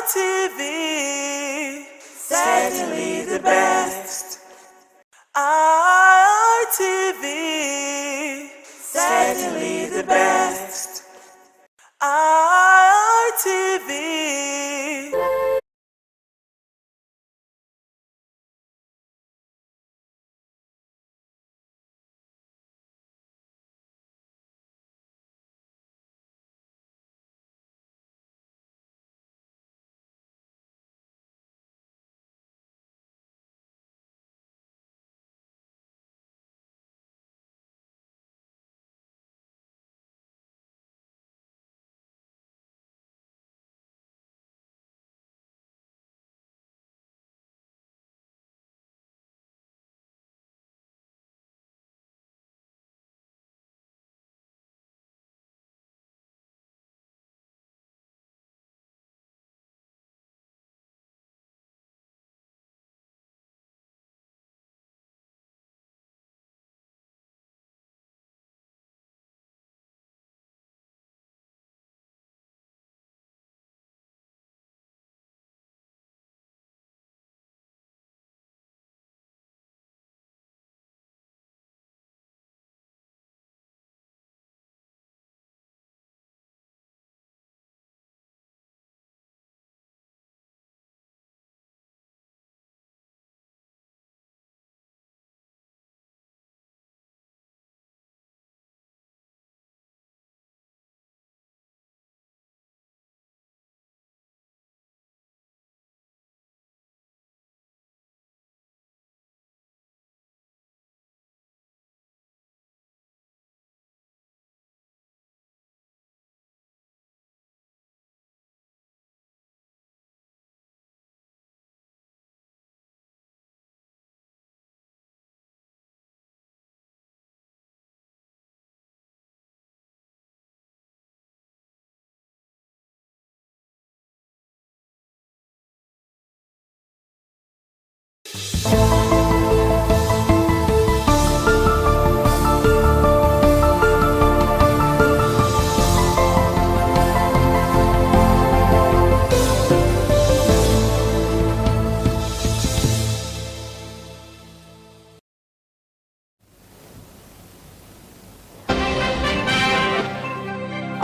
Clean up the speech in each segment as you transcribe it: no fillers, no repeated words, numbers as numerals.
ITV, certainly the best. ITV, certainly the best. ITV.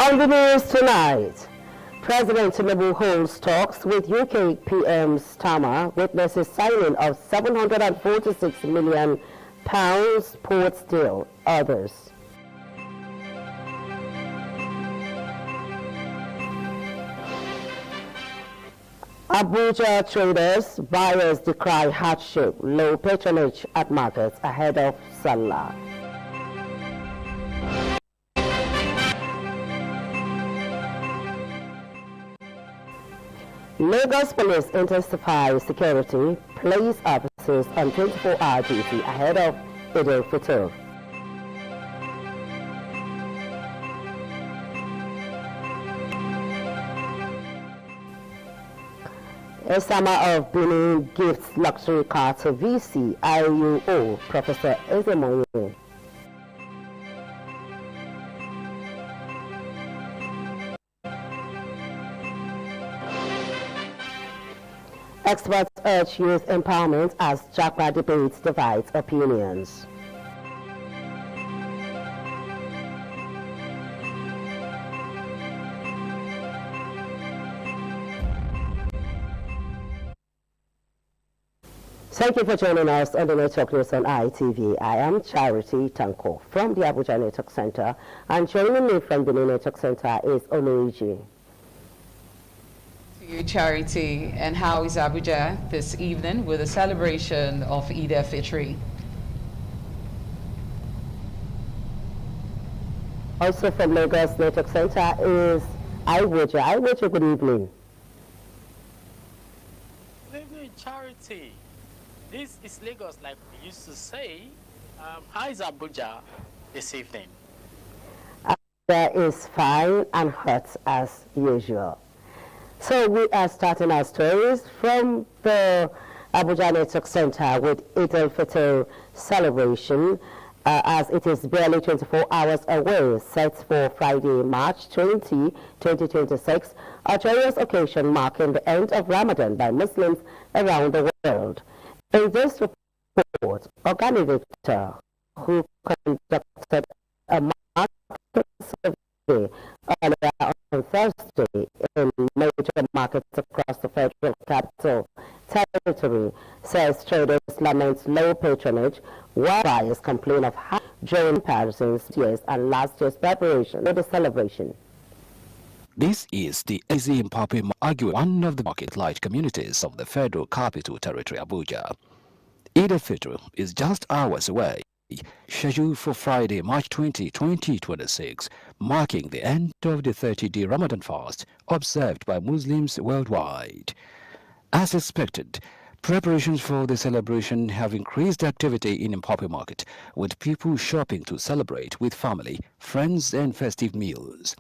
On the news tonight, President Tinubu holds talks with UK PM Starmer, witnesses signing of £746 million port deal, others. Abuja traders, buyers decry hardship, low patronage at markets ahead of Salah. Lagos Police intensifies security, police officers on 24-hour duty ahead of Eid al-Fitr. Osama of Benin gifts luxury car to VC IUO Professor Ezemoye. Experts urge youth empowerment as Japa debates divides opinions. Thank you for joining us on the Network News on ITV. I am Charity Tanko from the Abuja Network Center, and joining me from the Network Center is Oluiji. You, Charity, and how is Abuja this evening with the celebration of Eid al-Fitr? Also from Lagos Network Center is Iwoja. Iwoja, good evening. Good evening, Charity. This is Lagos, like we used to say. How is Abuja this evening? Abuja is fine and hot as usual. So we are starting our stories from the Abuja Network Center with Eid al-Fitr celebration. as it is barely 24 hours away, set for Friday, March 20, 2026, a joyous occasion marking the end of Ramadan by Muslims around the world. In this report, Organic Victor, who conducted a market survey earlier on Thursday in major markets across the Federal Capital Territory, says traders lament low patronage, while buyers complain of high during comparisons years and last year's preparation for the celebration. This is the Ezi Mpapi argument, one of the market-light communities of the Federal Capital Territory, Abuja. Eid al-Fitr is just hours away, scheduled for Friday, March 20, 2026, marking the end of the 30-day Ramadan fast observed by Muslims worldwide. As expected, preparations for the celebration have increased activity in Mpapi Market, with people shopping to celebrate with family, friends and festive meals.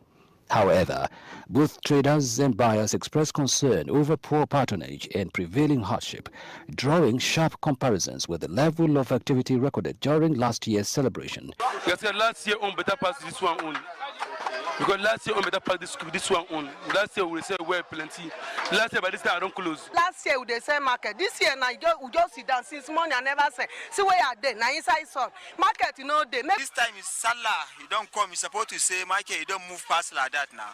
However, both traders and buyers express concern over poor patronage and prevailing hardship, drawing sharp comparisons with the level of activity recorded during last year's celebration. Yes, last year on better pass this one on. Because last year on better pass this one on. Last year we say well plenty. Last year by this time I don't close. Last year we dey sell market. This year now we just sit down since morning I never say. See where you are there. Now inside sun. Market you know there. This time is Salah. You don't come. You supposed to say market. You don't move past like that now.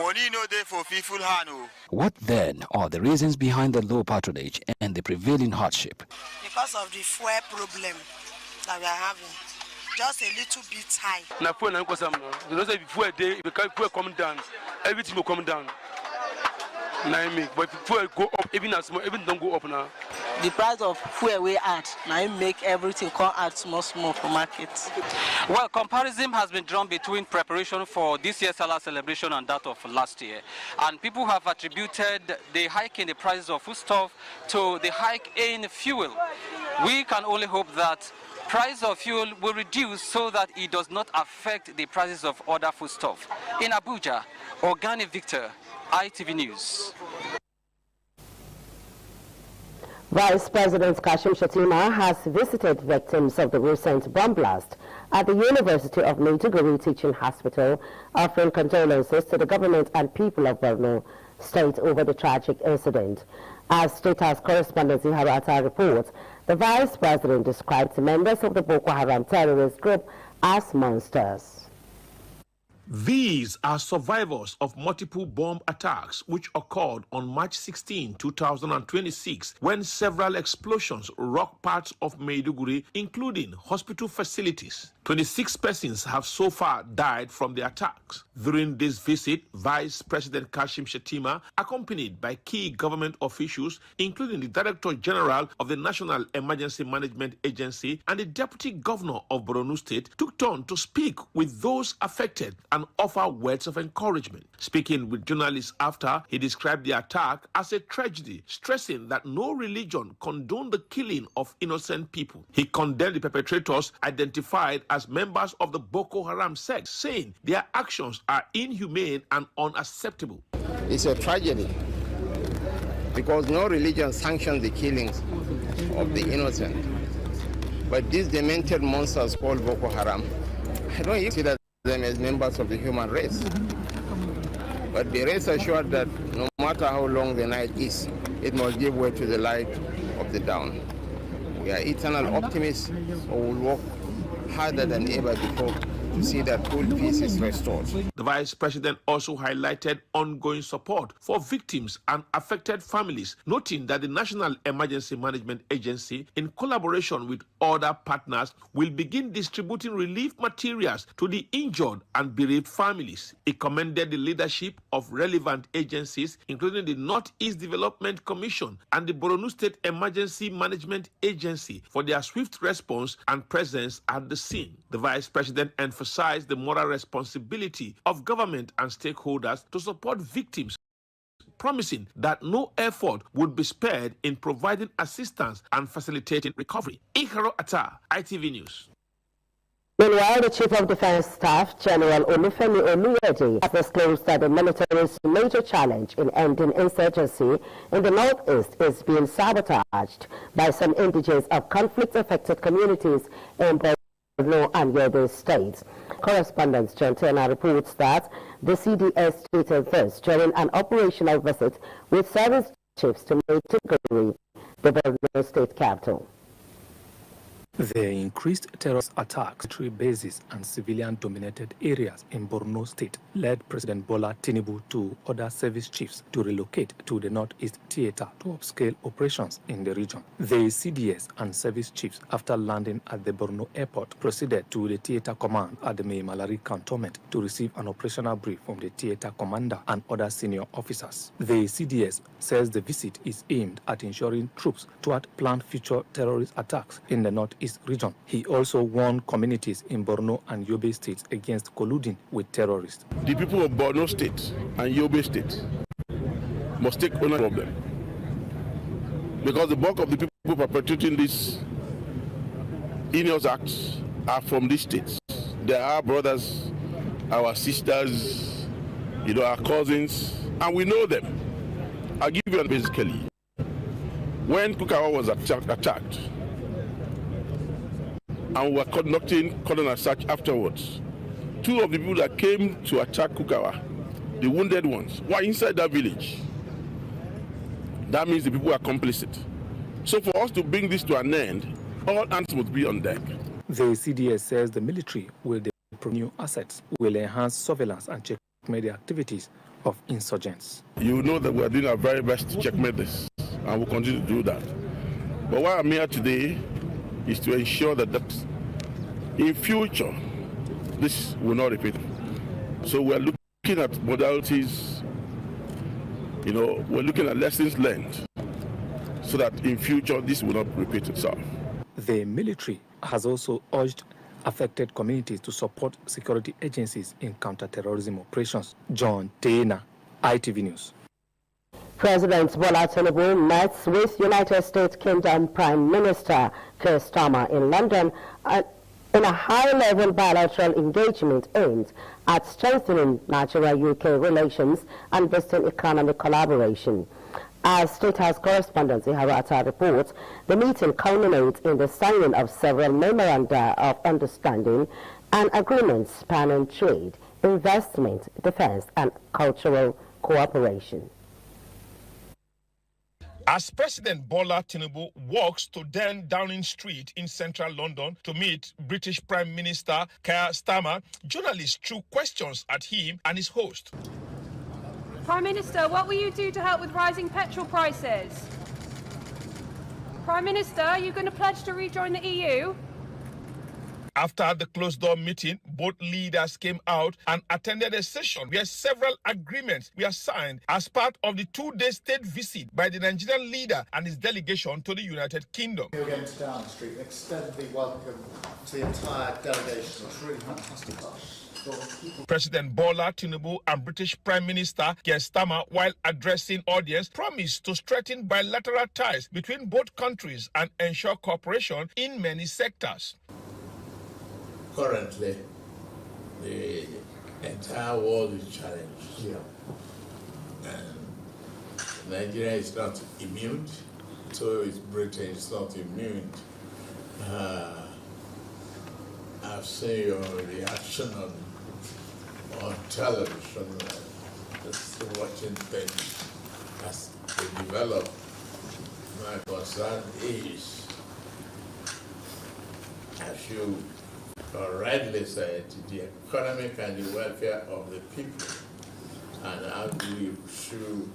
Money no there for people hand. What then are the reasons behind the low patronage and the prevailing hardship? Because of the fuel problem that we are having. Just a little bit high. Now fuel na because you say before a day, if fuel come down, everything will come down. Now make, but if fuel go up, even as small, even don't go up now. The price of fuel we add, now it make everything come out small for market. Well, comparison has been drawn between preparation for this year's Salah celebration and that of last year. And people have attributed the hike in the prices of foodstuff to the hike in fuel. We can only hope that price of fuel will reduce so that it does not affect the prices of other foodstuff. In Abuja, Organic Victor, ITV News. Vice President Kashim Shettima has visited victims of the recent bomb blast at the University of Maiduguri Teaching Hospital, offering condolences to the government and people of Borno State over the tragic incident. As State House correspondent Zihara Atta reports, the Vice President described the members of the Boko Haram terrorist group as monsters. These are survivors of multiple bomb attacks which occurred on March 16, 2026, when several explosions rocked parts of Maiduguri, including hospital facilities. 26 persons have so far died from the attacks. During this visit, Vice President Kashim Shettima, accompanied by key government officials, including the Director General of the National Emergency Management Agency and the Deputy Governor of Borno State, took turn to speak with those affected and offer words of encouragement. Speaking with journalists after, he described the attack as a tragedy, stressing that no religion condoned the killing of innocent people. He condemned the perpetrators, identified as members of the Boko Haram sect, saying their actions are inhumane and unacceptable. It's a tragedy because no religion sanctions the killings of the innocent. But these demented monsters called Boko Haram, I don't consider them as members of the human race. But be rest assured that no matter how long the night is, it must give way to the light of the dawn. We are eternal optimists who will work harder than ever before to see that full peace is restored. The Vice President also highlighted ongoing support for victims and affected families, noting that the National Emergency Management Agency, in collaboration with other partners, will begin distributing relief materials to the injured and bereaved families. He commended the leadership of relevant agencies, including the Northeast Development Commission and the Borno State Emergency Management Agency, for their swift response and presence at the scene. The Vice President emphasized the moral responsibility of government and stakeholders to support victims, promising that no effort would be spared in providing assistance and facilitating recovery. Iharo Atta, ITV News. Meanwhile, the Chief of Defense Staff, General Olufemi Oluyede, has disclosed that the military's major challenge in ending insurgency in the Northeast is being sabotaged by some indigenous of conflict-affected communities in Borno and Yobe states. Correspondent John Turner reports that the CDS stated this during an operational visit with service chiefs to Maiduguri, the Borno state capital. The increased terrorist attacks, military bases and civilian-dominated areas in Borno State led President Bola Tinubu to order service chiefs to relocate to the Northeast Theater to upscale operations in the region. The CDS and service chiefs, after landing at the Borno airport, proceeded to the theater command at the Mai Malari cantonment to receive an operational brief from the theater commander and other senior officers. The CDS says the visit is aimed at ensuring troops thwart planned future terrorist attacks in the Northeast region. He also warned communities in Borno and Yobe states against colluding with terrorists. The people of Borno State and Yobe State must take ownership of them, because the bulk of the people perpetrating these heinous acts are from these states. They are our brothers, our sisters, our cousins, and we know them. I'll give you basically. When Kukawa was attacked, and we were conducting a search afterwards, two of the people that came to attack Kukawa, the wounded ones, were inside that village. That means the people are complicit. So for us to bring this to an end, all hands must be on deck. The CDS says the military will develop new assets, will enhance surveillance and checkmate the activities of insurgents. You know that we are doing our very best to checkmate this, and we'll continue to do that. But why I'm here today is to ensure that in future, this will not repeat. So we're looking at modalities, we're looking at lessons learned, so that in future, this will not repeat itself. The military has also urged affected communities to support security agencies in counter-terrorism operations. John Tena, ITV News. President Bola Tinubu met with United States Kingdom Prime Minister Keir Starmer in London in a high-level bilateral engagement aimed at strengthening Nigeria-UK relations and boosting economic collaboration. As State House correspondent Iharu Atta reports, the meeting culminates in the signing of several memoranda of understanding and agreements spanning trade, investment, defense, and cultural cooperation. As President Bola Tinubu walks to 10 Downing Street in central London to meet British Prime Minister Keir Starmer, journalists threw questions at him and his host. Prime Minister, what will you do to help with rising petrol prices? Prime Minister, are you going to pledge to rejoin the EU? After the closed-door meeting, both leaders came out and attended a session where several agreements were signed as part of the two-day state visit by the Nigerian leader and his delegation to the United Kingdom. Here again to Downing Street, extend the welcome to the entire delegation. It's really fantastic. President Bola Tinubu and British Prime Minister Keir Starmer, while addressing audience, promised to strengthen bilateral ties between both countries and ensure cooperation in many sectors. Currently, the entire world is challenged. And Nigeria is not immune, so is Britain is not immune. I've seen your reaction on television, just watching things as they develop. My concern is, as you rightly said, the economic and the welfare of the people, and how we should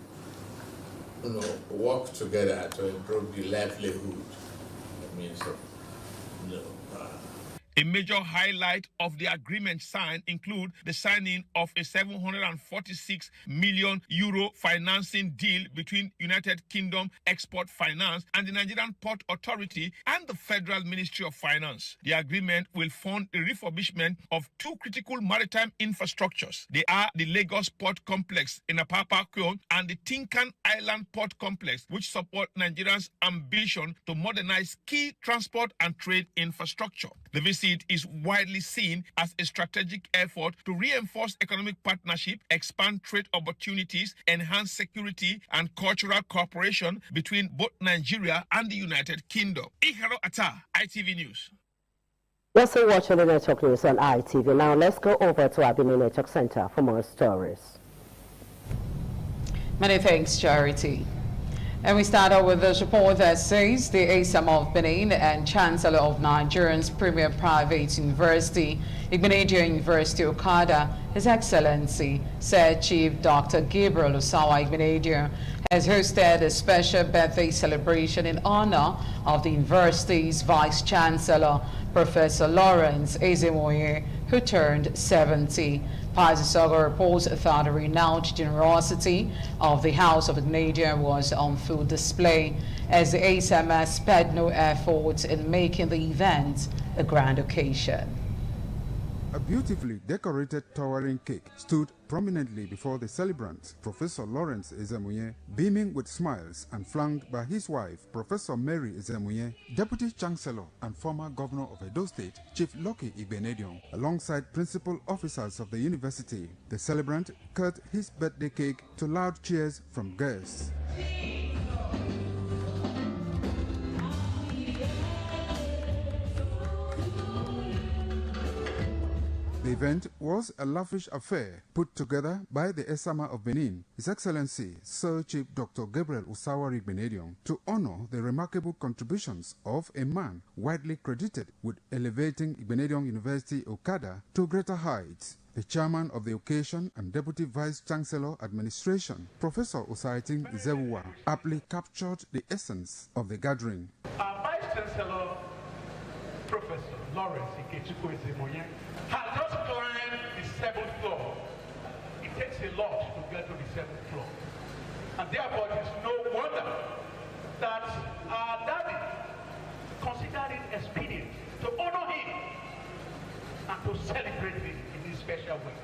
work together to improve the livelihood. Means of, A major highlight of the agreement signed include the signing of a €746 million financing deal between United Kingdom Export Finance and the Nigerian Port Authority and the Federal Ministry of Finance. The agreement will fund the refurbishment of two critical maritime infrastructures. They are the Lagos Port Complex in Apapa Kyo and the Tinkan Island Port Complex, which support Nigeria's ambition to modernize key transport and trade infrastructure. The visit is widely seen as a strategic effort to reinforce economic partnership, expand trade opportunities, enhance security and cultural cooperation between both Nigeria and the United Kingdom. Iharu Atta, ITV News. You're still watching the Network News on ITV. Now let's go over to our Benin Network Center for more stories. Many thanks, Charity. And we start out with this report that says the ASAM of Benin and Chancellor of Nigeria's premier private university, Igbenedion University Okada, His Excellency, Sir Chief Dr. Gabriel Osawa Igbenedion, has hosted a special birthday celebration in honor of the university's Vice Chancellor, Professor Lawrence Ezemoye, who turned 70. Paisasogo reports that the renowned generosity of the House of Igbenedion was on full display as the ASAM spared no effort in making the event a grand occasion. A beautifully decorated towering cake stood prominently before the celebrant, Professor Lawrence Ezemoye, beaming with smiles and flanked by his wife, Professor Mary Ezemoye, Deputy Chancellor and former Governor of Edo State, Chief Lucky Igbenedion, alongside principal officers of the university. The celebrant cut his birthday cake to loud cheers from guests. The event was a lavish affair put together by the Esama of Benin, His Excellency Sir Chief Dr. Gabriel Osawa Igbenedion, to honor the remarkable contributions of a man widely credited with elevating Igbenedion University Okada to greater heights. The chairman of the occasion and Deputy Vice Chancellor Administration, Professor Osaitin Izewuwa, aptly captured the essence of the gathering. Our Vice Chancellor, Professor Lawrence Ezemoye, has just climbed the 7th floor. It takes a lot to get to the 7th floor. And therefore, it is no wonder that our daddy considered it expedient to honor him and to celebrate him in this special way.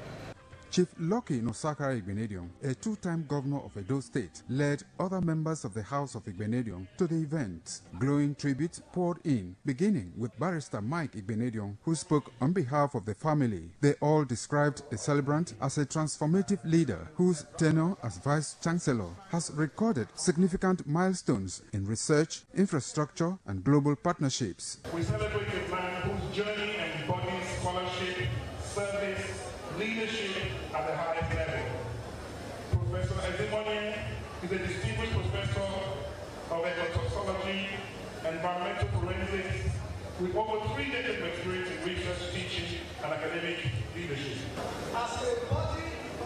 Chief Lucky Nosakara Igbenedion, a two-time governor of Edo State, led other members of the House of Igbenedion to the event. Glowing tributes poured in, beginning with Barrister Mike Igbenedion, who spoke on behalf of the family. They all described the celebrant as a transformative leader whose tenure as Vice Chancellor has recorded significant milestones in research, infrastructure, and global partnerships. We celebrate a man whose journey embodies scholarship, service, leadership at the highest level. Professor Ezemoye is a distinguished professor of ecotoxicology and environmental forensics with over 3 decades of experience in research, teaching, and academic leadership. As a body,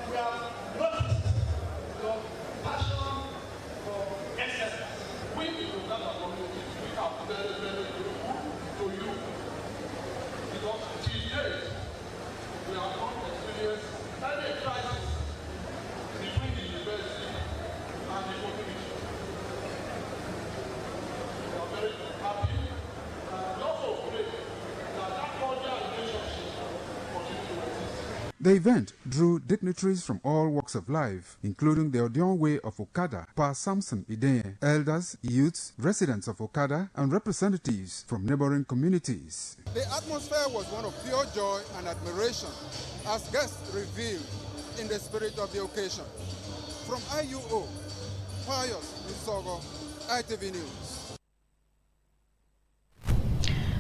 we have noticed your passion for excellence. We in the Uganda community, we are very, very grateful to you because till date, we have not experienced any crisis between the university and the community. We are very happy and we also pray that that cordial relationship continue to exist. The event drew dignitaries from all walks of life, including the Odion Way of Okada, Pa Samson Idenye, elders, youths, residents of Okada, and representatives from neighboring communities. The atmosphere was one of pure joy and admiration as guests revealed in the spirit of the occasion. From IUO, Pius Nisogo, ITV News.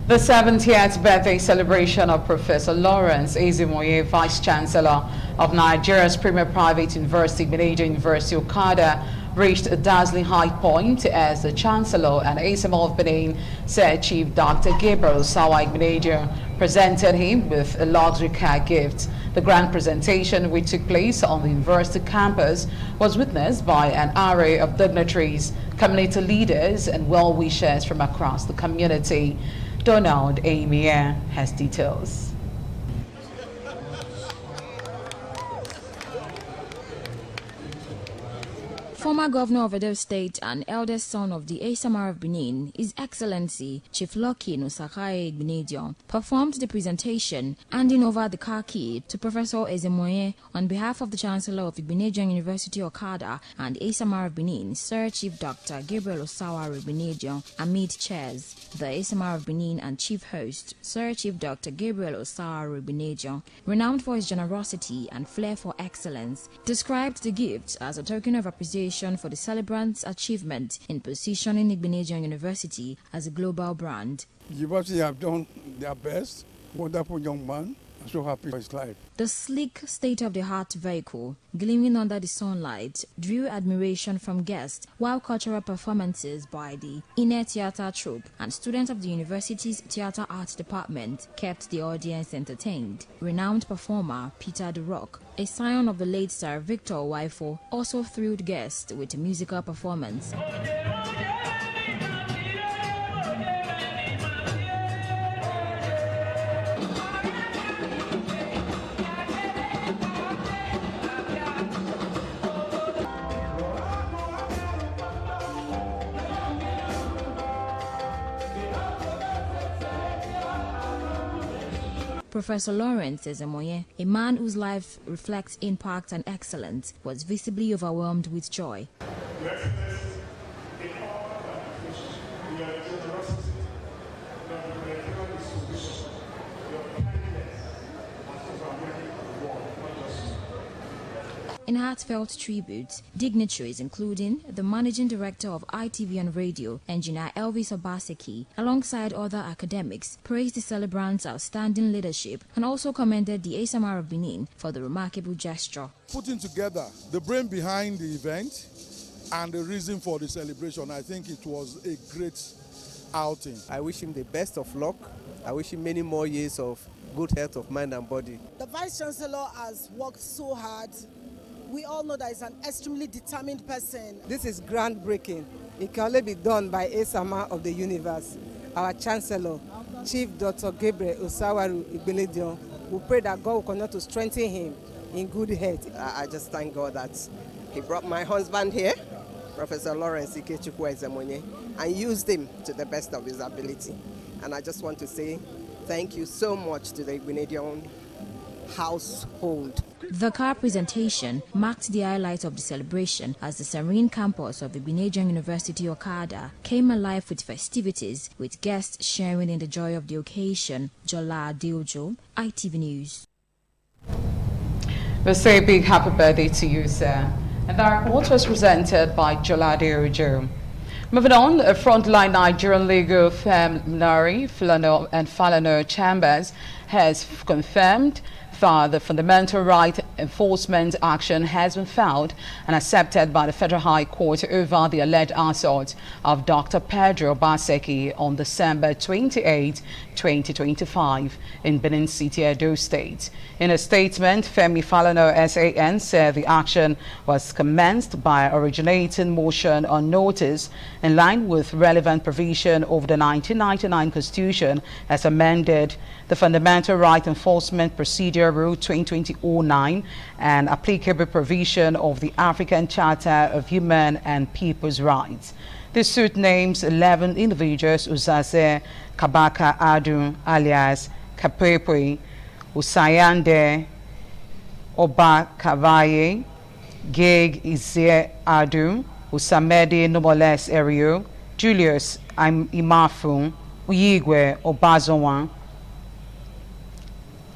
The 70th birthday celebration of Professor Lawrence Ezemoye, Vice Chancellor of Nigeria's premier private university, Igbenedion University Okada, reached a dazzling high point as the Chancellor and ASAM of Benin, Sir Chief Dr. Gabriel Osawa Igbenedion, presented him with a luxury car gift. The grand presentation, which took place on the university campus, was witnessed by an array of dignitaries, community leaders, and well-wishers from across the community. Donald Amir has details. Former Governor of Edo State and eldest son of the ASAM of Benin, His Excellency Chief Lucky Nosakara Igbenedion, performed the presentation, handing over the car key to Professor Ezemoye on behalf of the Chancellor of Igbenedion University Okada and ASAM of Benin, Sir Chief Dr. Gabriel Osawa Igbenedion, amid cheers. The ASAM of Benin and Chief Host, Sir Chief Dr. Gabriel Osawa Igbenedion, renowned for his generosity and flair for excellence, described the gift as a token of appreciation for the celebrant's achievement in positioning Igbenedion University as a global brand. The university have done their best wonderful young man. I'm so happy for his life. The sleek, state-of-the-art vehicle, gleaming under the sunlight, drew admiration from guests, while cultural performances by the Inner Theatre Troupe and students of the university's Theatre Arts Department kept the audience entertained. Renowned performer Peter the Rock, a scion of the late Sir Victor Waifo, also thrilled guests with a musical performance. Professor Lawrence Ezemoye, a man whose life reflects impact and excellence, was visibly overwhelmed with joy. In heartfelt tributes, dignitaries including the Managing Director of ITV and Radio, Engineer Elvis Obaseki, alongside other academics, praised the celebrant's outstanding leadership and also commended the ASMR of Benin for the remarkable gesture. Putting together the brain behind the event and the reason for the celebration, I think it was a great outing. I wish him the best of luck. I wish him many more years of good health of mind and body. The Vice Chancellor has worked so hard. We all know that he's an extremely determined person. This is groundbreaking. It can only be done by ASMR of the universe. Our Chancellor, Chief Dr. Gabriel Osawaru Igbenedion, we pray that God will continue to strengthen him in good health. I just thank God that he brought my husband here, Professor Lawrence Ikechukwu Ezemoye, and used him to the best of his ability. And I just want to say thank you so much to the Igbenedion household. The car presentation marked the highlight of the celebration as the serene campus of Igbenedion University Okada came alive with festivities, with guests sharing in the joy of the occasion. Jola Diojo, ITV News. We say a big happy birthday to you, sir. And that report was presented by Jola Diojo. Moving on, a frontline Nigerian legal firm, Nari, Fulano and Falano Chambers, has confirmed that the fundamental right enforcement action has been filed and accepted by the Federal High Court over the alleged assault of Dr. Pedro Obaseki on December 28, 2025 in Benin City, Edo State. In a statement, Femi Falana SAN said the action was commenced by originating motion on notice in line with relevant provision of the 1999 Constitution as amended, the Fundamental Right Enforcement Procedure Rule 2020-09 and applicable provision of the African Charter of Human and People's Rights. The suit names 11 individuals: Uzaze Kabaka Adu alias Kapepwe, Usayande Oba Kavaye, Geg Izie Adu, Usamedi Nomoles Erio, Julius Imafu, Uyigwe Obazowan,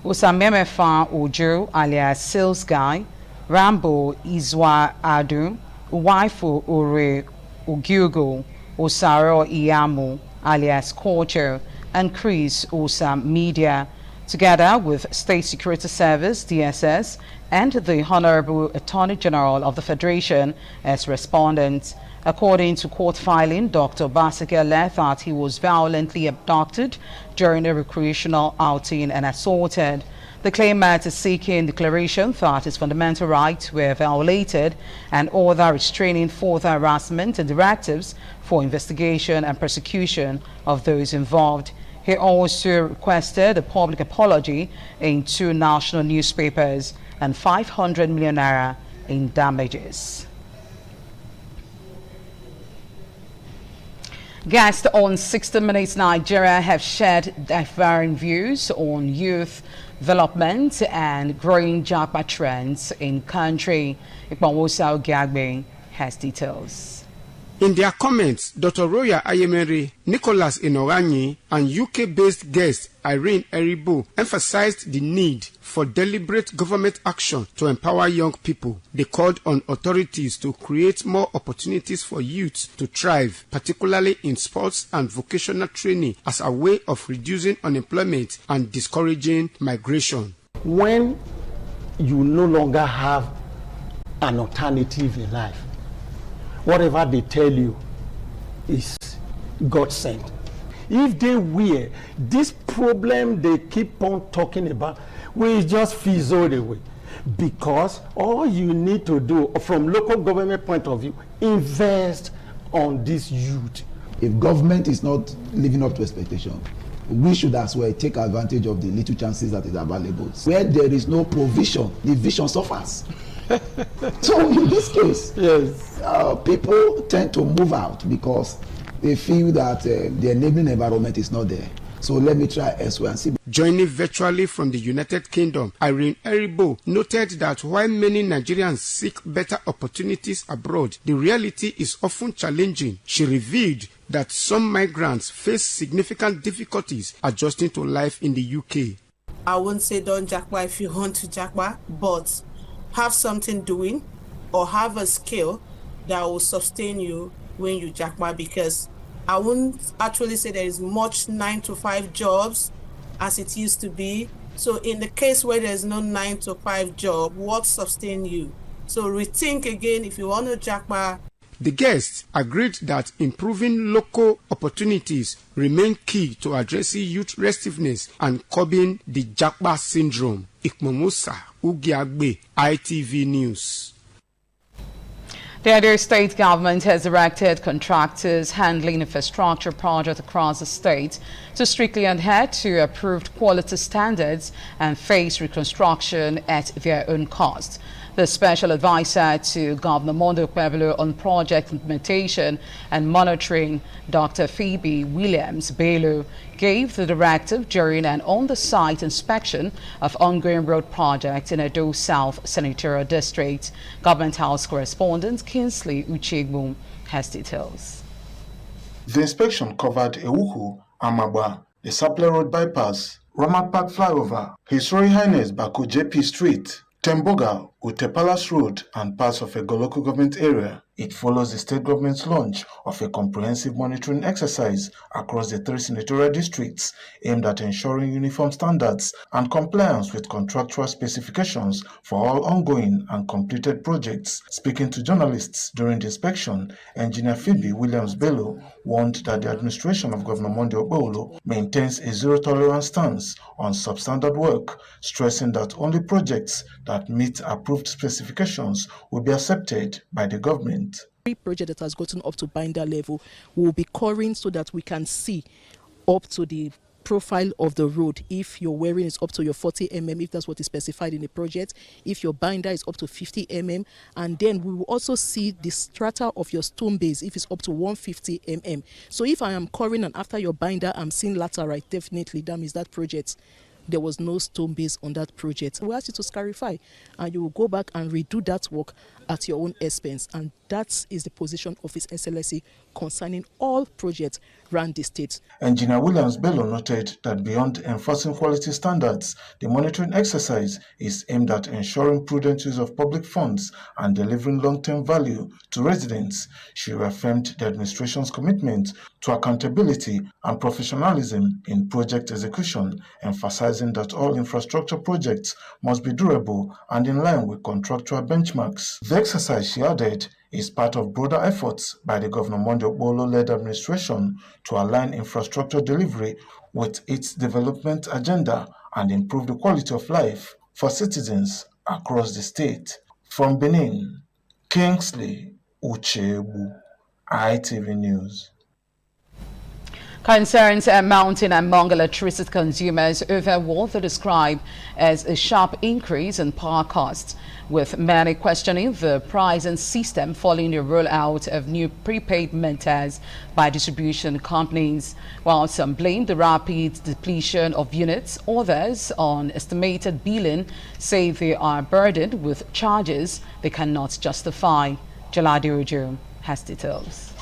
Usamemefa Ojo alias Sales Guy, Rambo Izwa Adu, Uwaifu Ure Ugyugo, Osaro Iyamu alias Culture, and Chris Osa Media, together with State Security Service, DSS, and the Honorable Attorney General of the Federation as respondents. According to court filing, Dr. Obaseki alleged that he was violently abducted during a recreational outing and assaulted. The claimant is seeking declaration that his fundamental rights were violated and order restraining further harassment and directives for investigation and prosecution of those involved. He also requested a public apology in 2 national newspapers and 500 million naira in damages. Guests on 60 Minutes Nigeria have shared differing views on youth development and growing japa trends in country. Ikpanwosa Ogiagbe has details. In their comments, Dr. Roya Ayemere, Nicholas Inoranyi, and UK-based guest Irene Eribo emphasized the need for deliberate government action to empower young people. They called on authorities to create more opportunities for youth to thrive, particularly in sports and vocational training, as a way of reducing unemployment and discouraging migration. When you no longer have an alternative in life, whatever they tell you is God sent. If they were, this problem they keep on talking about will just fizzle away, because all you need to do from local government point of view, invest on this youth. If government is not living up to expectation, we should as well take advantage of the little chances that is available. Where there is no provision, the vision suffers. So in this case, yes, people tend to move out because they feel that the enabling environment is not there. So let me try elsewhere and see. Joining virtually from the United Kingdom, Irene Eribo noted that while many Nigerians seek better opportunities abroad, the reality is often challenging. She revealed that some migrants face significant difficulties adjusting to life in the UK. I won't say don't jackpot if you want to jackpot, but have something doing or have a skill that will sustain you when you jackpot, because I wouldn't actually say there is much 9-to-5 jobs as it used to be. So in the case where there's no 9-to-5 job, what sustain you? So rethink again if you want to jackpot. The guests agreed that improving local opportunities remain key to addressing youth restiveness and curbing the jackpot syndrome. Ikmomusa Ugiagbe, ITV News. The Edo State government has directed contractors handling infrastructure projects across the state to strictly adhere to approved quality standards and face reconstruction at their own cost. The special advisor to Governor Mondo Pueblo on project implementation and monitoring, Dr. Phoebe Williams Bello, gave the directive during an on-the-site inspection of ongoing road projects in Edo South Senatorial District. Government House correspondent Kingsley Uchegbu has details. The inspection covered Ewuhu, Amaba, the Sapler Road Bypass, Ramat Park Flyover, His Royal Highness Baku JP Street, Temboga, Ute Palace Road, and parts of Ego local government area. It follows the state government's launch of a comprehensive monitoring exercise across the 3 senatorial districts aimed at ensuring uniform standards and compliance with contractual specifications for all ongoing and completed projects. Speaking to journalists during the inspection, Engineer Phoebe Williams Bello warned that the administration of Governor Monday Okpebholo maintains a zero-tolerance stance on substandard work, stressing that only projects that meet approved specifications will be accepted by the government. Every project that has gotten up to binder level will be coring so that we can see up to the profile of the road. If your wearing is up to your 40 mm, if that's what is specified in the project, if your binder is up to 50 mm, and then we will also see the strata of your stone base if it's up to 150 mm. So if I am coring and after your binder I'm seeing laterite, definitely that means that project, there was no stone base on that project. We ask you to clarify, and you will go back and redo that work at your own expense. And that is the position of His Excellency concerning all projects around the state. Engineer Williams Bello noted that beyond enforcing quality standards, the monitoring exercise is aimed at ensuring prudent use of public funds and delivering long-term value to residents. She reaffirmed the administration's commitment to accountability and professionalism in project execution, emphasizing that all infrastructure projects must be durable and in line with contractual benchmarks. The exercise, she added, is part of broader efforts by the Governor Monday Okpebholo-led administration to align infrastructure delivery with its development agenda and improve the quality of life for citizens across the state. From Benin, Kingsley Uchegbu, ITV News. Concerns are mounting among electricity consumers over what they describe as a sharp increase in power costs, with many questioning the pricing system following the rollout of new prepaid meters by distribution companies. While some blame the rapid depletion of units, others on estimated billing say they are burdened with charges they cannot justify. Jaladi Ojo has details.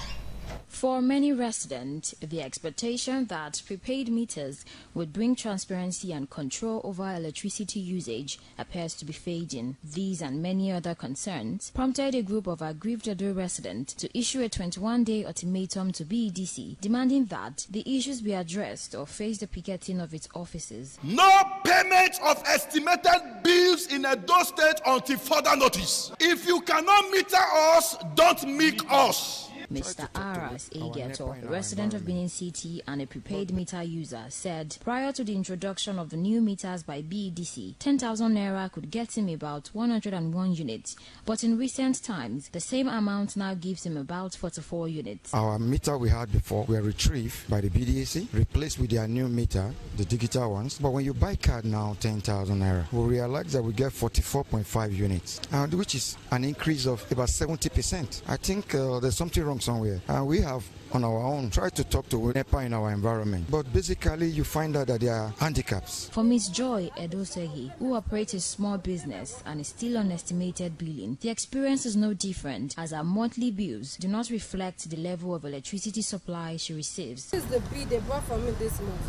For many residents, the expectation that prepaid meters would bring transparency and control over electricity usage appears to be fading. These and many other concerns prompted a group of aggrieved Edo residents to issue a 21-day ultimatum to BEDC, demanding that the issues be addressed or face the picketing of its offices. No payment of estimated bills in Edo State until further notice. If you cannot meter us, don't make us. Mr. Aras Egeto, a resident of Benin City and a prepaid meter user, said prior to the introduction of the new meters by BEDC, 10,000 naira could get him about 101 units, but in recent times, the same amount now gives him about 44 units. Our meter we had before were retrieved by the BDAC, replaced with their new meter, the digital ones. But when you buy card now, 10,000 naira, we realize that we get 44.5 units, which is an increase of about 70%. I think there's something wrong somewhere. We have on our own tried to talk to NEPA in our environment, but basically you find out that there are handicaps. For Ms. Joy Edosehi, who operates a small business and is still on estimated billing, the experience is no different as her monthly bills do not reflect the level of electricity supply she receives. This is the bill they brought for me this month.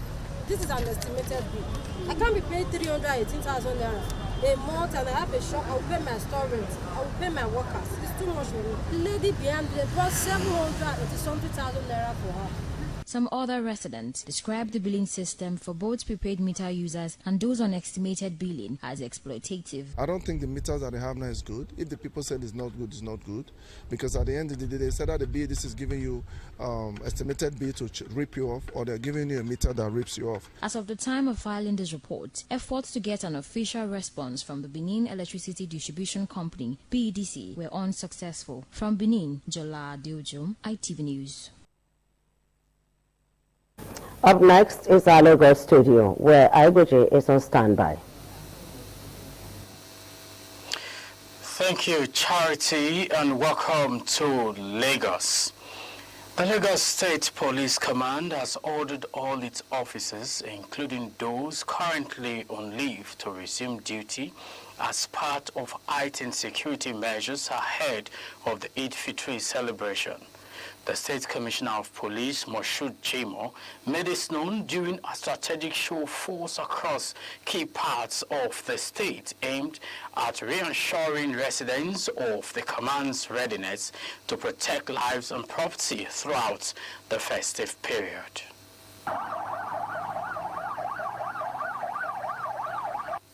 This is an estimated bill. I can't be paid 318,000 naira a month, and I have a shop. I will pay my store rent. I will pay my workers. It's too much for me. The lady behind me brought 780-something naira for her. Some other residents describe the billing system for both prepaid meter users and those on estimated billing as exploitative. I don't think the meters that they have now is good. If the people said it's not good, it's not good. Because at the end of the day, they said that the bill, this is giving you estimated bill to rip you off, or they're giving you a meter that rips you off. As of the time of filing this report, efforts to get an official response from the Benin Electricity Distribution Company, BEDC, were unsuccessful. From Benin, Jola Diojum, ITV News. Up next is our Lagos studio, where Aiboje is on standby. Thank you, Charity, and welcome to Lagos. The Lagos State Police Command has ordered all its officers, including those currently on leave, to resume duty as part of heightened security measures ahead of the Eid Fitri celebration. The State Commissioner of Police, Moshood Jimo, made this known during a strategic show of force across key parts of the state aimed at reassuring residents of the command's readiness to protect lives and property throughout the festive period.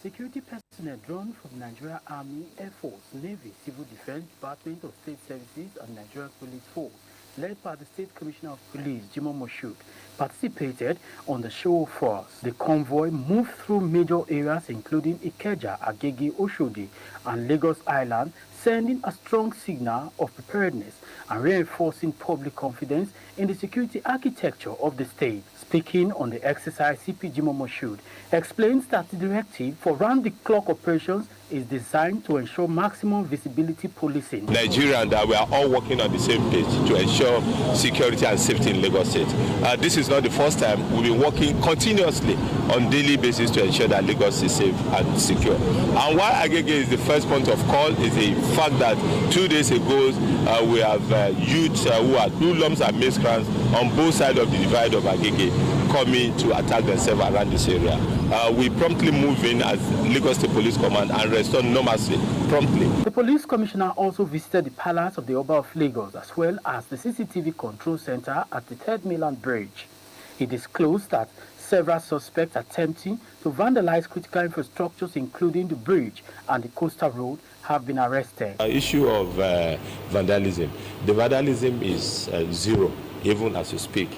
Security personnel drawn from Nigeria Army, Air Force, Navy, Civil Defense, Department of State Services, and Nigeria Police Force, led by the State Commissioner of Police, Jimo Moshood, participated on the show of force. The convoy moved through major areas including Ikeja, Agege, Oshodi, and Lagos Island, sending a strong signal of preparedness and reinforcing public confidence in the security architecture of the state. Speaking on the exercise, CP Jimo Moshood explains that the directive for round-the-clock operations is designed to ensure maximum visibility policing. Nigeria and we are all working on the same page to ensure security and safety in Lagos State. This is not the first time. We've been working continuously on daily basis to ensure that Lagos is safe and secure. And why Agege is the first point of call is the fact that 2 days ago we have youths who are hoodlums and miscreants on both sides of the divide of Agege coming to attack themselves around this area. We promptly move in as Lagos State Police Command and restore normalcy promptly. The police commissioner also visited the palace of the Oba of Lagos as well as the CCTV control center at the 3rd Mainland Bridge. He disclosed that several suspects attempting to vandalize critical infrastructures including the bridge and the coastal road have been arrested. Issue of vandalism. The vandalism is zero even as you speak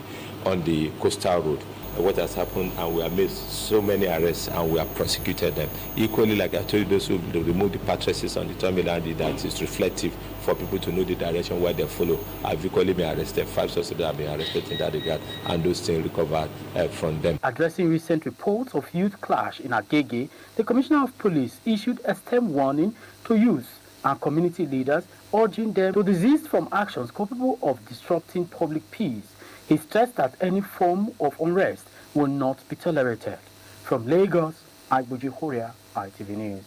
on the coastal road. What has happened, and we have made so many arrests and we have prosecuted them. Equally, like I told you, those who remove the mattresses on the terminal, that is reflective for people to know the direction where they follow. I've equally been arrested. 5 suspects have been arrested in that regard, and those things recovered from them. Addressing recent reports of youth clash in Agege, the Commissioner of Police issued a stern warning to youth and community leaders, urging them to desist from actions capable of disrupting public peace. He stressed that any form of unrest will not be tolerated. From Lagos, Aiboje Horia, ITV News.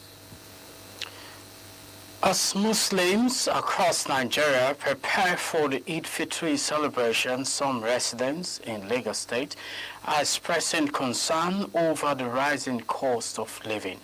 As Muslims across Nigeria prepare for the Eid Fitri celebration, some residents in Lagos State are expressing concern over the rising cost of living.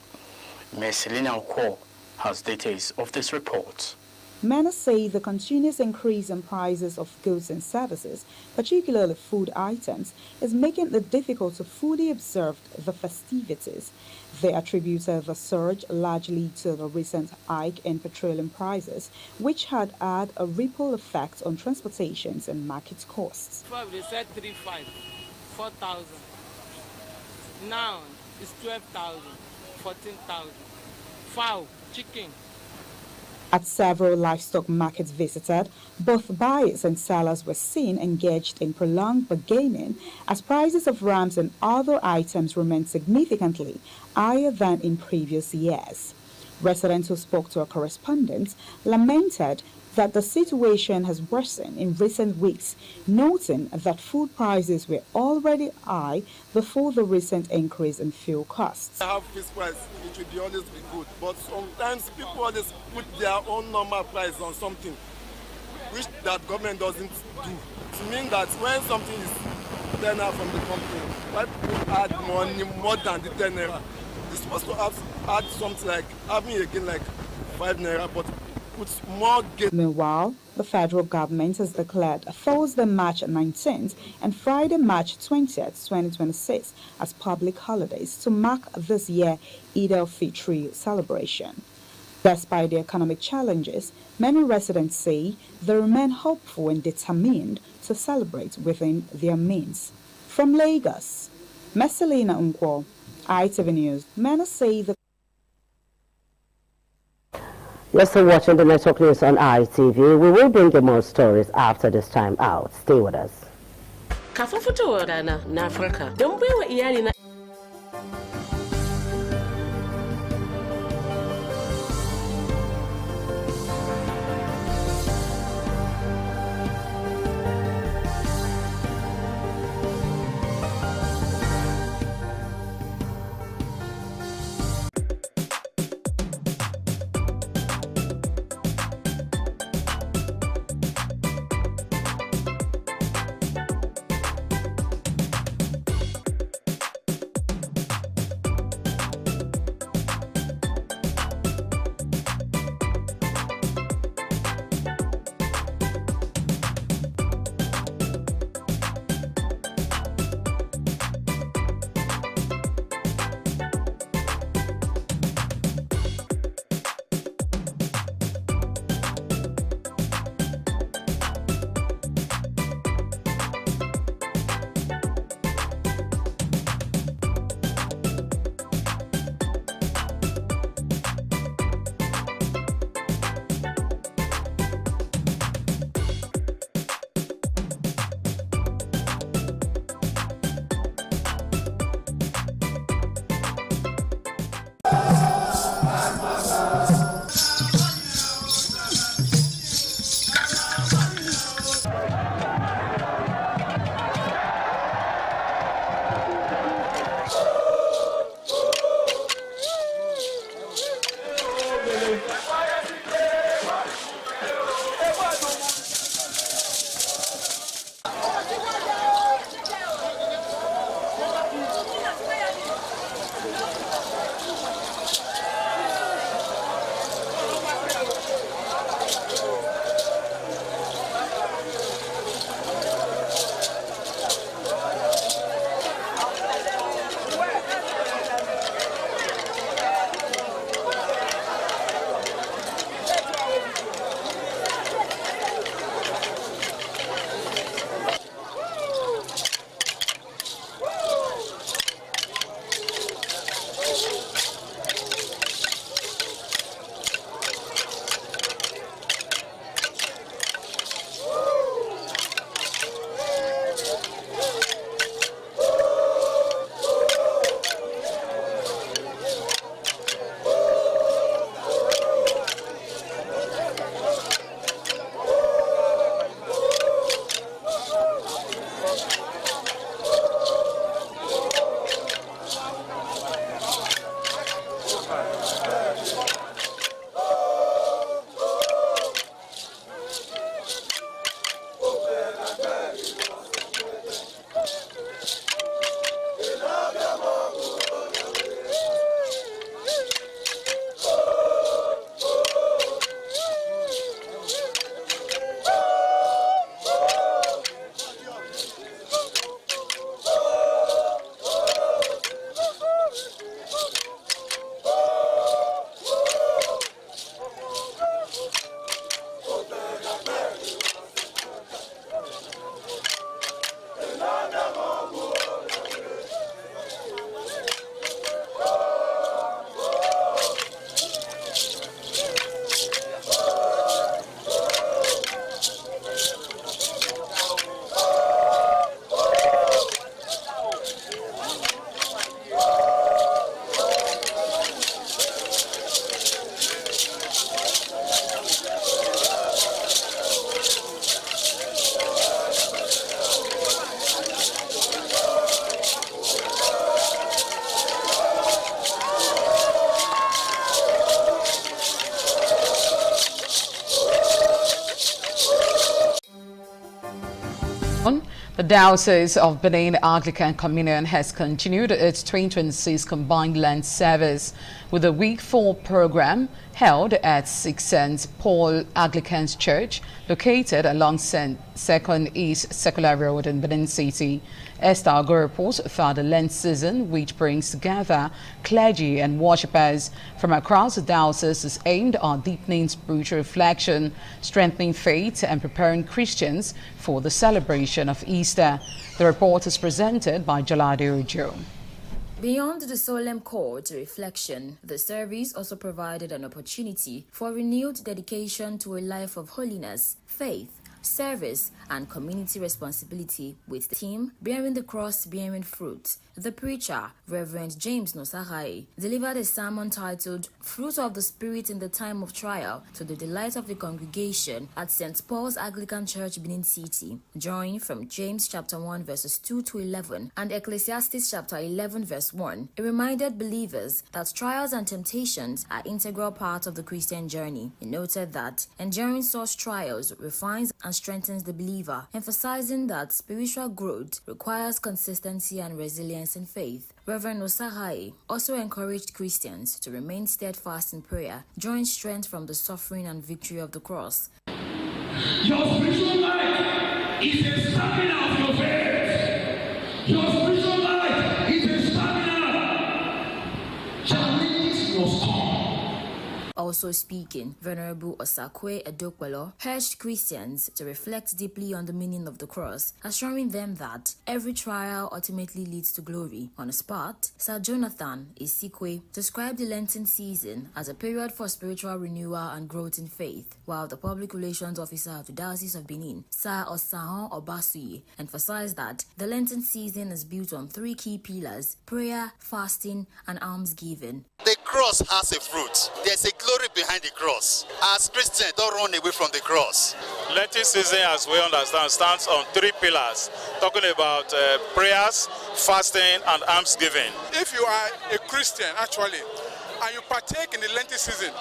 Ms. Selina Okwo has details of this report. Many say the continuous increase in prices of goods and services, particularly food items, is making it difficult to fully observe the festivities. They attributed the surge largely to the recent hike in petroleum prices, which had had a ripple effect on transportations and market costs. They said 3,500, 4,000. Now it's 12,000, 14,000. Fowl, chicken. At several livestock markets visited, both buyers and sellers were seen engaged in prolonged bargaining as prices of rams and other items remained significantly higher than in previous years. Residents who spoke to our correspondents lamented that the situation has worsened in recent weeks, noting that food prices were already high before the recent increase in fuel costs. Have fish price, it should always be good, but sometimes people always put their own normal price on something, which that government doesn't do. It means that when something is 10 naira from the company, why people add money more than the 10 naira? They're supposed to add something like having again like 5 naira, but more. Meanwhile, the federal government has declared Thursday, March 19th and Friday, March 20th, 2026 as public holidays to mark this year's Eid al-Fitr celebration. Despite the economic challenges, many residents say they remain hopeful and determined to celebrate within their means. From Lagos, Messelina Nkwo, ITV News. Many say the You're still watching the network news on ITV. We will bring you more stories after this time out. Stay with us. na Africa. Don baiwa iyali na 11, the Diocese of Benin Anglican Communion has continued its 2026 Combined Lent Service with a Week 4 program held at 6 St. Paul Anglican Church, located along 2nd East Secular Road in Benin City. Esther Agor reports that the Lent season, which brings together clergy and worshippers from across the diocese, is aimed at deepening spiritual reflection, strengthening faith, and preparing Christians for the celebration of Easter. The report is presented by Jalade Ojo. Beyond the solemn call to reflection, the service also provided an opportunity for renewed dedication to a life of holiness, faith, service, and community responsibility, with the theme Bearing the Cross, Bearing Fruit. The preacher, Reverend James Nosahai, delivered a sermon titled Fruit of the Spirit in the Time of Trial, to the delight of the congregation at St. Paul's Anglican Church, Benin City. Drawing from James chapter 1 verses 2 to 11 and Ecclesiastes chapter 11 verse 1, it reminded believers that trials and temptations are integral parts of the Christian journey. It noted that enduring such trials refines and strengthens the believer, emphasizing that spiritual growth requires consistency and resilience in faith. Reverend Osahai also encouraged Christians to remain steadfast in prayer, drawing strength from the suffering and victory of the cross. Your spiritual life is a stamina of your faith. Your spiritual life is a stamina. Challenges must come. Also speaking, Venerable Osakwe Edokwelo urged Christians to reflect deeply on the meaning of the cross, assuring them that every trial ultimately leads to glory. On the spot, Sir Jonathan Isikwe described the Lenten season as a period for spiritual renewal and growth in faith, while the public relations officer of the Diocese of Benin, Sir Osahan Obasuyi, emphasized that the Lenten season is built on 3 key pillars: prayer, fasting, and almsgiving. The cross has a fruit. There's a glory behind the cross. As Christians, don't run away from the cross. Lenten season, as we understand, stands on 3 pillars, talking about prayers, fasting, and almsgiving. If you are a Christian, actually, and you partake in the Lenten season,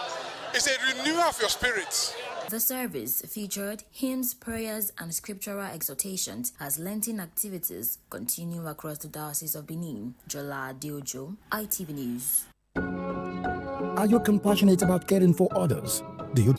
it's a renewal of your spirit. The service featured hymns, prayers, and scriptural exhortations as Lenten activities continue across the Diocese of Benin. Jola Diojo, ITV News. Are you compassionate about caring for others? Do you?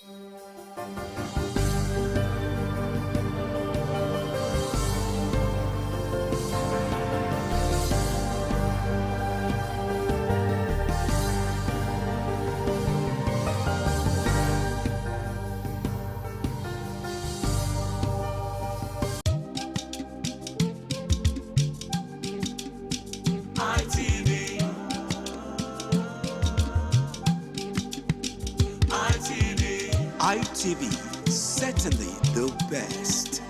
ITV, certainly the best.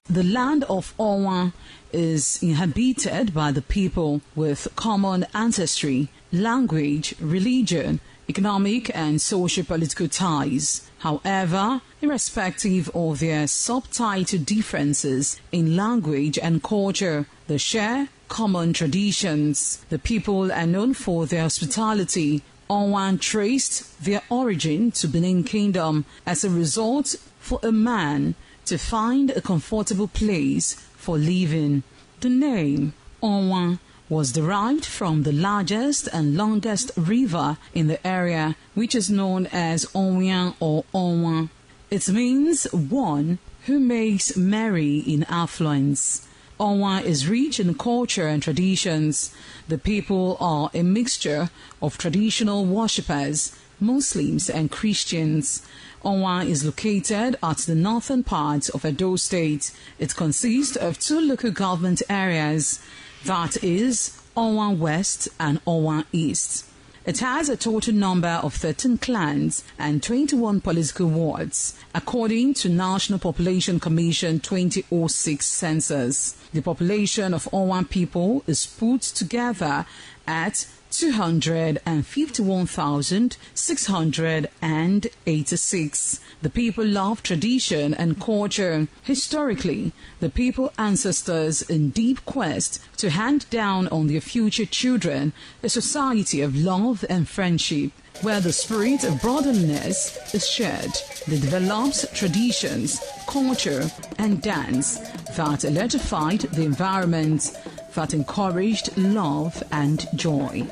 The land of Owan is inhabited by the people with common ancestry, language, religion, economic and socio-political ties. However, irrespective of their subtitle differences in language and culture, they share common traditions. The people are known for their hospitality. Owan traced their origin to Benin Kingdom as a result for a man to find a comfortable place for living. The name Owan was derived from the largest and longest river in the area, which is known as Onwian or Onwan. It means one who makes merry in affluence. Onwan is rich in culture and traditions. The people are a mixture of traditional worshippers, Muslims and Christians. Onwan is located at the northern part of Edo State. It consists of 2 local government areas, that is Onwan West and Onwan East. It has a total number of 13 clans and 21 political wards, according to National Population Commission 2006 census. The population of Onwan people is put together at 251,686. The people love tradition and culture. Historically, the people ancestors in deep quest to hand down on their future children a society of love and friendship, where the spirit of brotherliness is shared. They developed traditions, culture, and dance that electrified the environment, that encouraged love and joy.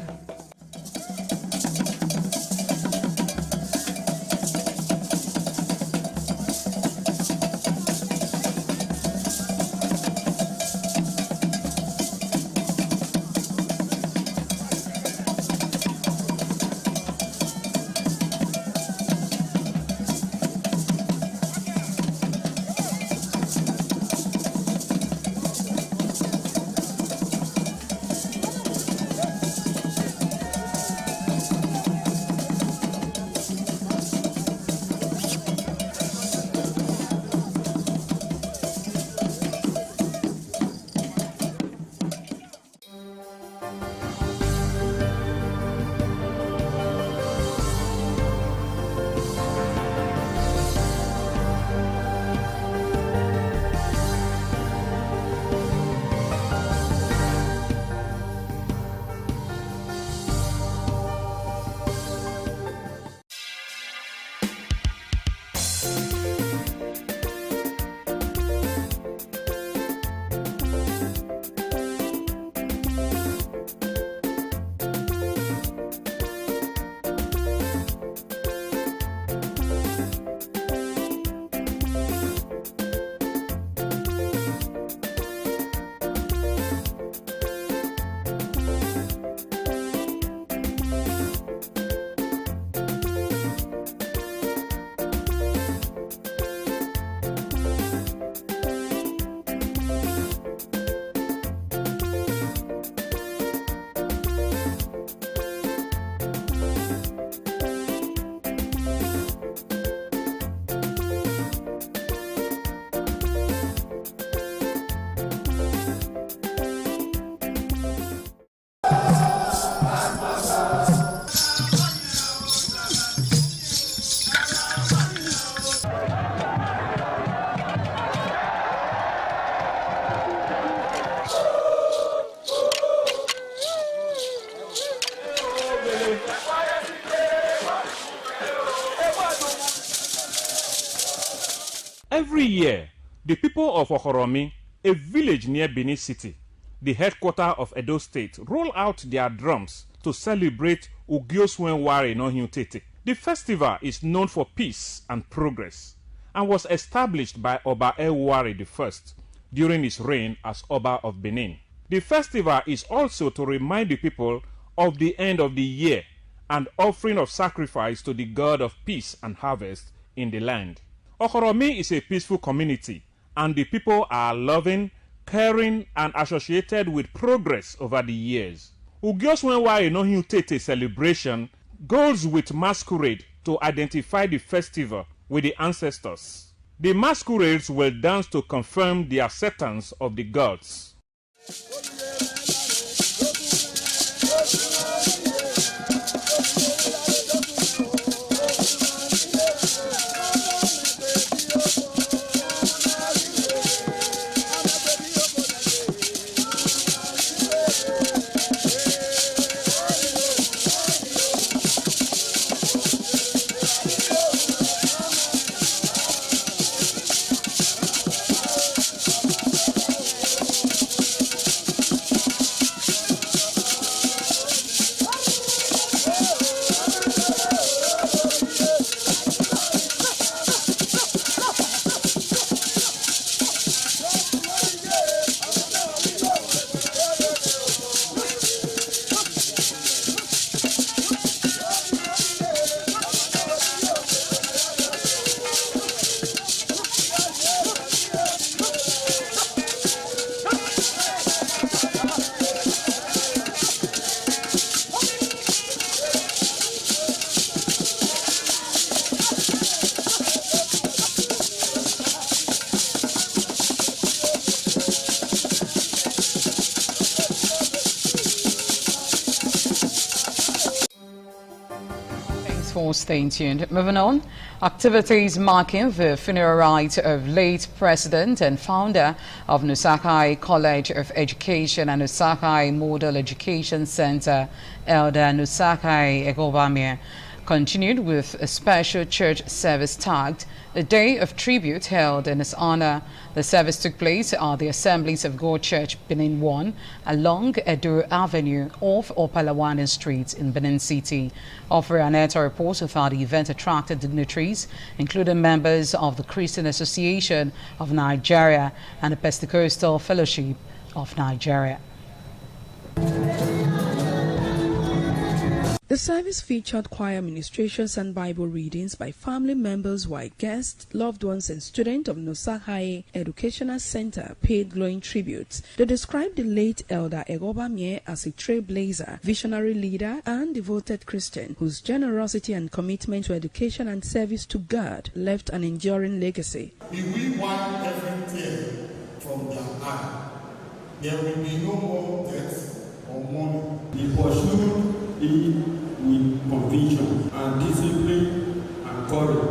Every year, the people of Okoromi, a village near Benin City, the headquarters of Edo State, roll out their drums to celebrate Ugioswenware Nohun Tete. The festival is known for peace and progress and was established by Oba Ewuare I during his reign as Oba of Benin. The festival is also to remind the people of the end of the year and offering of sacrifice to the god of peace and harvest in the land. Okoromi is a peaceful community, and the people are loving, caring, and associated with progress over the years. Ugioswenware Nohun Tete celebration goes with masquerade to identify the festival with the ancestors. The masquerades will dance to confirm the acceptance of the gods. therefore stay tuned. Moving on, activities marking the funeral rites of late President and founder of Nusakai College of Education and Nusakai Model Education Center, Elder Nusakai Egobamie, continued with a special church service tagged a Day of Tribute held in his honor. The service took place at the Assemblies of God Church, Benin 1, along Edo Avenue off Opalawanan Street in Benin City. Aneta reports that the event attracted dignitaries, including members of the Christian Association of Nigeria and the Pentecostal Fellowship of Nigeria. The service featured choir ministrations and Bible readings by family members while guests, loved ones and students of Nusakai Educational Center paid glowing tributes. They described the late Elder Egobamie as a trailblazer, visionary leader and devoted Christian whose generosity and commitment to education and service to God left an enduring legacy. If we wipe everything from their eye, there will be no more death or mourning. He pursued with conviction and discipline and courage.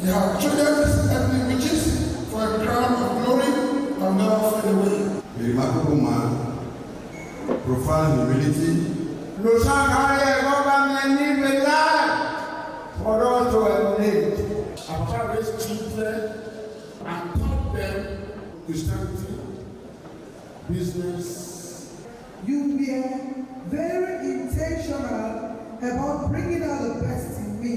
They have traded his earthly riches for a crown of glory that never fade away. A remarkable man, profound humility. Nusakai Egobamie need a life for us to emulate. After raised children and taught them Christianity, business. You were very intentional about bringing out the best in me.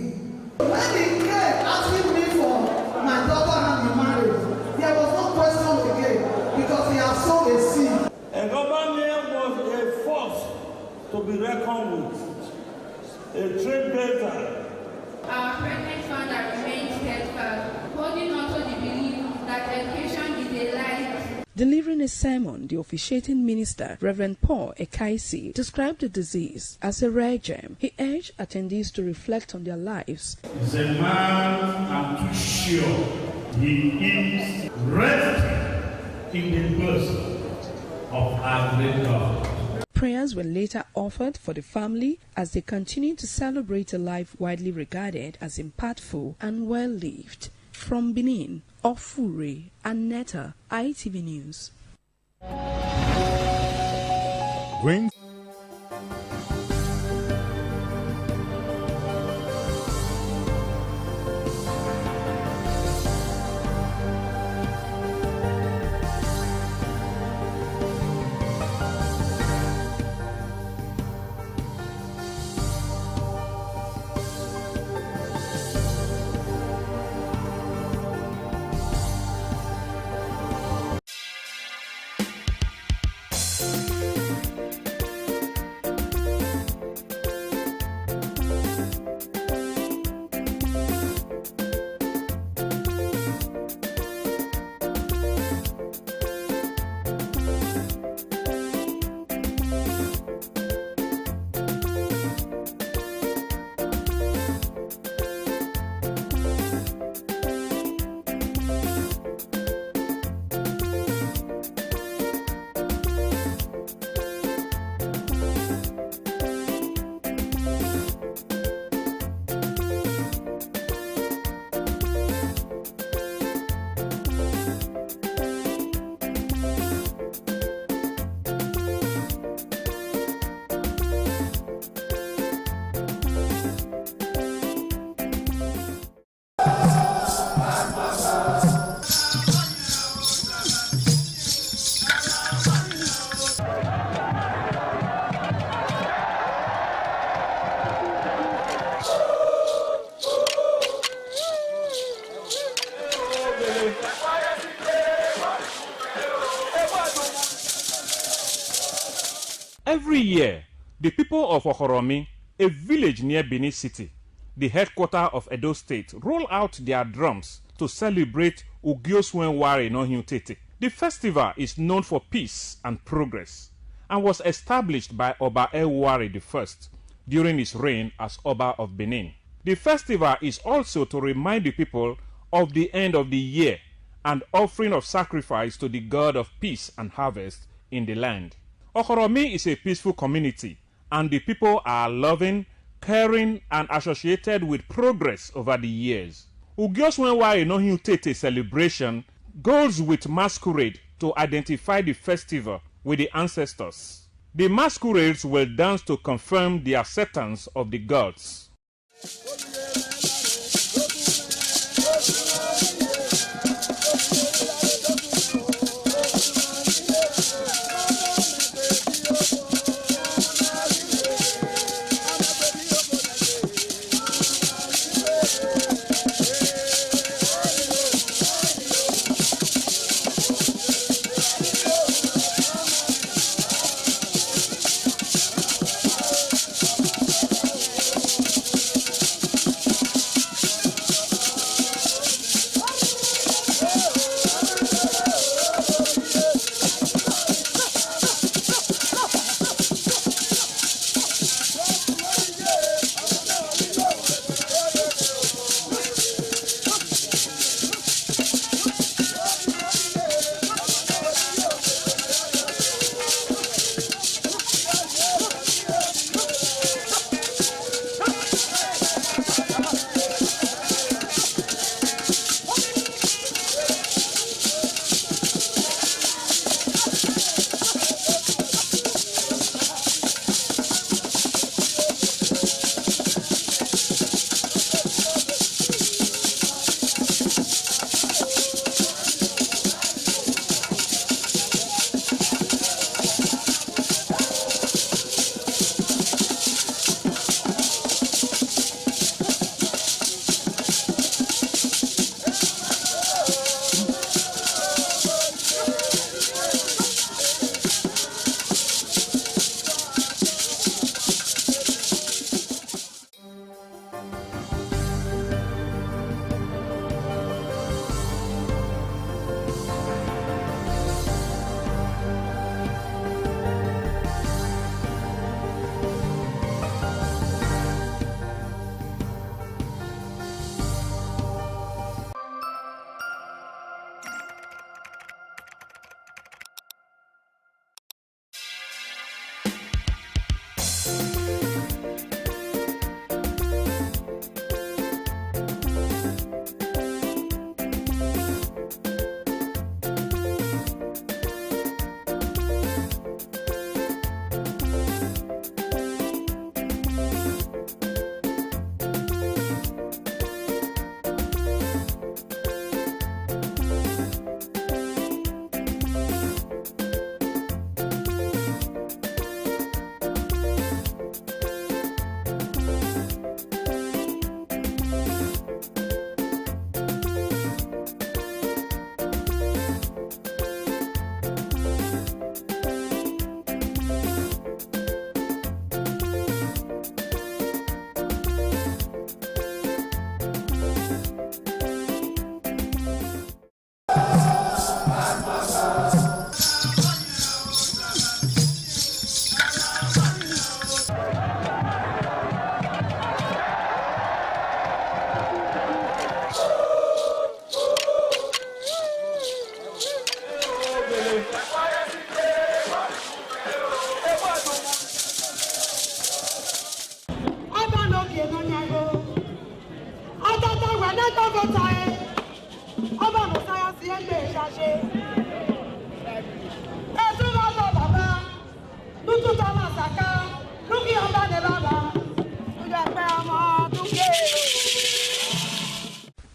When he came asking me for my daughter and the marriage, there was no question again because he has sown a seed. Egobamie was a force to be reckoned with, a trailblazer. Our pregnant father remained steadfast, holding on to the belief that education is a life. Delivering a sermon, the officiating minister, Reverend Paul Ekaisi, described the disease as a rare gem. He urged attendees to reflect on their lives. He's a man, I'm too sure, he is resting in the person of our great God. Prayers were later offered for the family as they continue to celebrate a life widely regarded as impactful and well-lived. From Benin, Ofure Aneta, ITV News. Every year, the people of Ohoromi, a village near Benin City, the headquarters of Edo State, roll out their drums to celebrate Ugioswenware Nohun Tete. The festival is known for peace and progress and was established by Oba Eware I during his reign as Oba of Benin. The festival is also to remind the people of the end of the year and offering of sacrifice to the God of peace and harvest in the land. Ohoromi is a peaceful community and the people are loving, occurring and associated with progress over the years. Ugioswenware no Tete celebration goes with masquerade to identify the festival with the ancestors. The masquerades will dance to confirm the acceptance of the gods.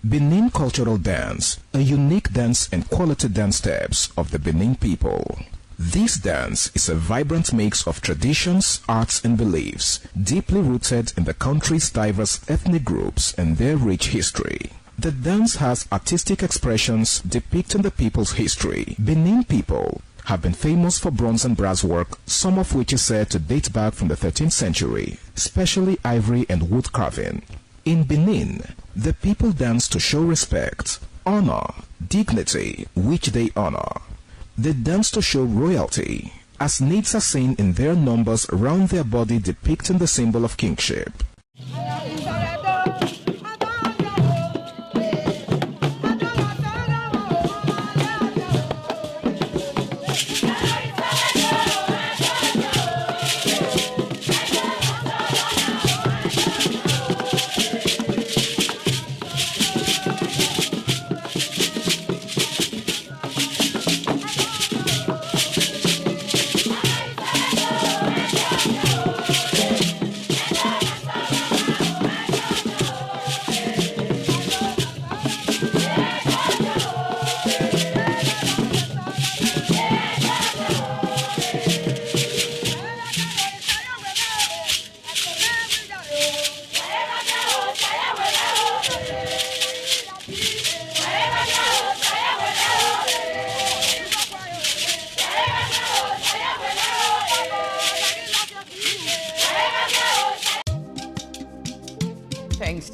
Benin Cultural Dance, a unique dance and quality dance steps of the Benin people. This dance is a vibrant mix of traditions, arts and beliefs, deeply rooted in the country's diverse ethnic groups and their rich history. The dance has artistic expressions depicting the people's history. Benin people have been famous for bronze and brass work, some of which is said to date back from the 13th century, especially ivory and wood carving. In Benin, the people dance to show respect, honor, dignity, which they honor. They dance to show royalty, as naids are seen in their numbers round their body depicting the symbol of kingship.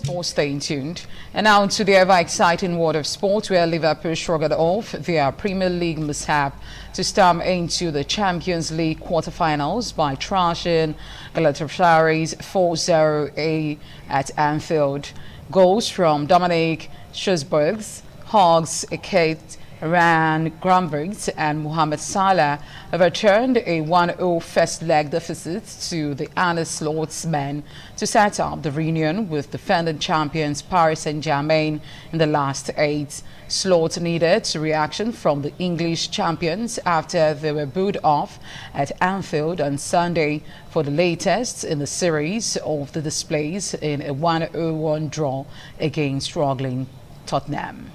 for staying tuned. And now to the ever-exciting world of sport, where Liverpool shrugged off their Premier League mishap to storm into the Champions League quarterfinals by trashing Galatasaray's 4-0 at Anfield. Goals from Dominic Schussberg, Hogs Ekate, Ryan Gravenberch and Mohamed Salah overturned a 1-0 first leg deficit to the Arne Slot's men to set up the reunion with defending champions Paris Saint-Germain in the last 8. Slot needed reaction from the English champions after they were booed off at Anfield on Sunday for the latest in the series of the displays in a 1-1 draw against struggling Tottenham.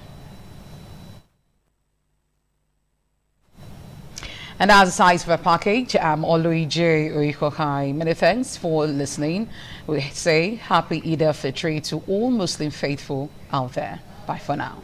And as a size of a package, I'm Oluije Oikohai. Many thanks for listening. We say happy Eid al-Fitr to all Muslim faithful out there. Bye for now.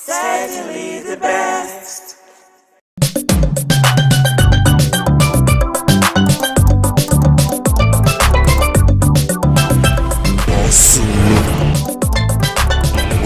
Certainly the best.